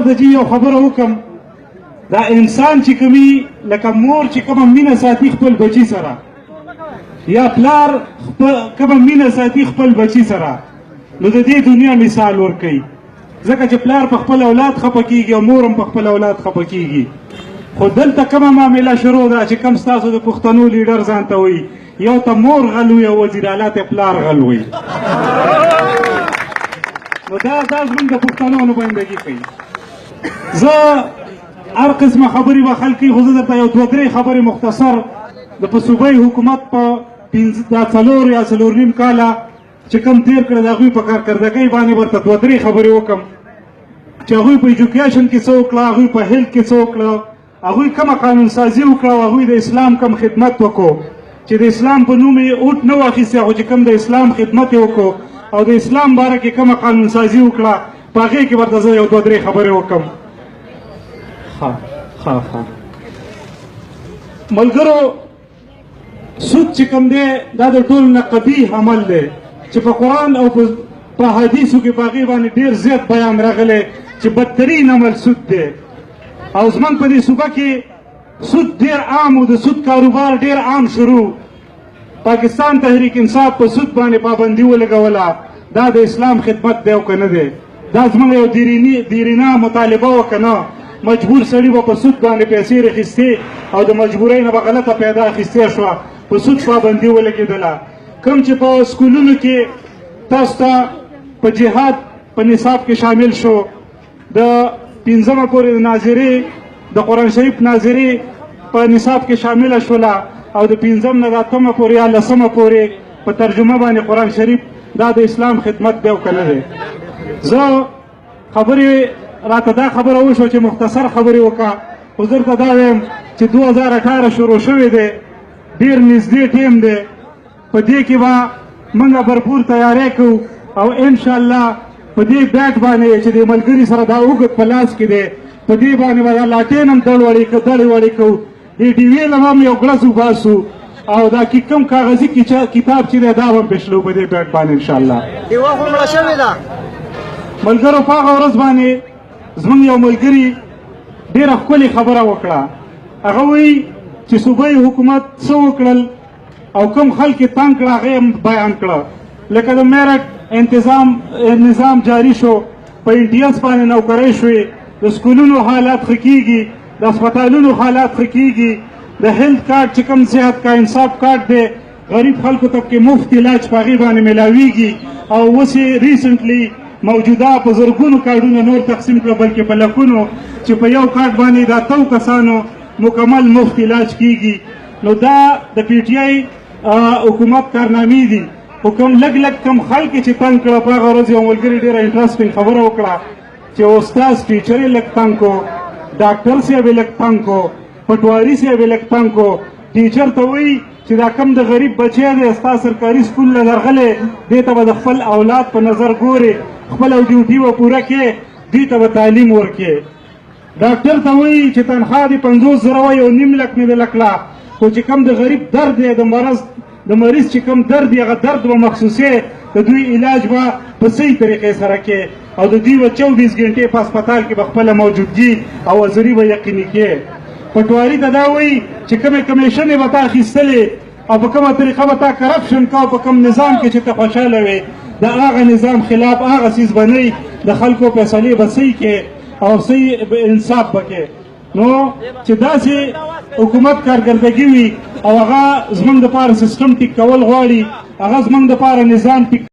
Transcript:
د دې یو خبره وکم، دا انسان چې کومي لکه مور چې کومه مینه ساتي خپل بچي سره، یا پلار کومه مینه ساتي خپل بچي سره، نو د دې دنیا مثال ورکوي. ځکه چې پلار په خپل اولاد خفه کېږي او مور هم په خپل اولاد خفه کېږي. خو دلته کومه معامله شروع ده چې کوم ستاسو د پښتنو لیډر ځان ته وایي، یو ته مور غل وي او وزیر اعلی ته پلار غل وي. نو دا زموږ د پښتنو نمایندګي کوي. زه هر قسمه خبرې به خلک کوي، خو زه درته یو دوه درې خبرې مختصر د په صوبایي حکومت په دا 4 یا 4.5 کاله چې کوم تېر کړی د هغوی په کارکردګۍ باندې ورته دوه درې خبرې وکړم چې هغوی په ایجوکیشن کې څه وکړه، هغوی په هیلث کې څه وکړه، هغوی کومه قانون سازي وکړه او هغوی د اسلام کوم خدمت وکړو چې د اسلام په نوم یې اوټ نه واخیستی، خو چې کوم د اسلام خدمت یې وکړو او د اسلام باره کې کومه قانون سازي وکړه، په هغې کې ورته زه یو دوه درې خبرې وکړم. ملګرو، سود چې کوم دی دا د ټولو نه قبیح عمل دی چې په قرآن او په حدیثو کې په هغې باندې ډېر زیات بیان راغلی چې بدترین عمل سود دی. او زموږ په دې صوبه کې سود ډېر عام و، د سود کاروبار ډېر عام شروع. پاکستان تحریک انصاف په سود باندې پابندي ولګوله. دا د اسلام خدمت دی او که نه دی؟ دا زموږ یو دیرینه مطالبه وه که نه؟ مجبور سړي به په سود باندې پیسې راخیستې او د مجبورۍ نه به غلطه پیدا اخیستې شوه، په سود پابندي ولګېدله. کوم چې په سکولونو کې تاسو ته په جهاد په نصاب کې شامل شو، د 5مه پورې د ناظرې د قرآن شریف ناظرې په نصاب کې شامله شوله او د 5م نه د 8مه پورې یا 10مه پورې په ترجمه باندې قرآن شریف، دا د اسلام خدمت دی او که نه دی؟ زه خبرې راته دا خبره وشوه چې مختصر خبرې وکړه، خو زه درته دا وایم چې 2018 شروع شوی دی، ډېر نږدې ټیم دی، په دې کې به موږ भरपूर تیاری کوو او انشاءالله په دې بیټ باندې چې د ملګري سره دا اوږد په لاس کې دی، په دې باندې به دا لاټین هم دړې وړې کوو، د ډیویل هم یو ګړز وباسو او دا کوم کاغذي کتاب چې دی دا به هم پېشلو په دې بیټ باندې انشاءالله. ډیوه خو مړه شوې ده. ملګرو، په هغه ورځ باندې زموږ یو ملګري ډېره ښکلې خبره وکړه. هغه وایي چې صوبایي حکومت څه وکړل او کوم خلک یې تنګ کړه هغه یې بیان کړه. لکه د میرټ نظام جاري شو، په انټیاس باندې نوکرۍ شوې، د سکولونو حالات ښه کېږي، د اسپتالونو حالات ښه کېږي، د هیلث کارډ چې کوم صحت کا انصاف کارډ دی غریب خلکو ته پکې مفت علاج په هغې باندې میلاویږي. او اوس یې ریسنټلی موجوده په زرګونو کارډونه نور تقسیم کړه، بلکې په لکونو چې په یو کارډ باندې د 8 کسانو مکمل مفت علاج کېږي. نو دا د پی ټي آی حکومت کارنامې دي. خو کوم لږ کم خلک چې تنګ کړه، په هغه ورځ یو ملګري ډېره انټرسټینګ خبره وکړه چې استاد ټیچر یې لږ تنګ کو، ډاکټر صاحب یې لږ تنګ کو، پټواري صاحب یې لږ تنګ کو. ټیچر ته وایي چې دا کم د غریب بچی دی ستا سرکاري سکول نه درغلی، دې ته به د خپل اولاد په نظر ګورې، خپله ډیوټي به پوره کړې، دوی ته به تعلیم ورکړې. ډاکټر ته وایي چې تنخوا دې 50,000 وه، 1.5 لک مې دله کړه، خو چې کم د غریب درد دی، د مریض چې کوم درد دی هغه درد به مخصوصې د دوی علاج به په صحیح طریقې سره کې او د دوی به 24 ګنټې په اسپتال کې به خپله موجودګي او حاضري به یقیني کې. پټواري ته دا وایي چې کومې کمیشنې به تا اخیستلې او په کومه طریقه به تا کرپشن کوه، په کوم نظام کې چې ته خوشحاله وې، د هغه نظام خلاف هغه څیز به نه وي، د خلکو فیصلې به صحیح کې او صحیح انصاف به کې. نو چې داسې حکومت کارکردګي وي او هغه زموږ دپاره سیسټم ټیک کول غواړي، هغه زموږ دپاره نظام ټیک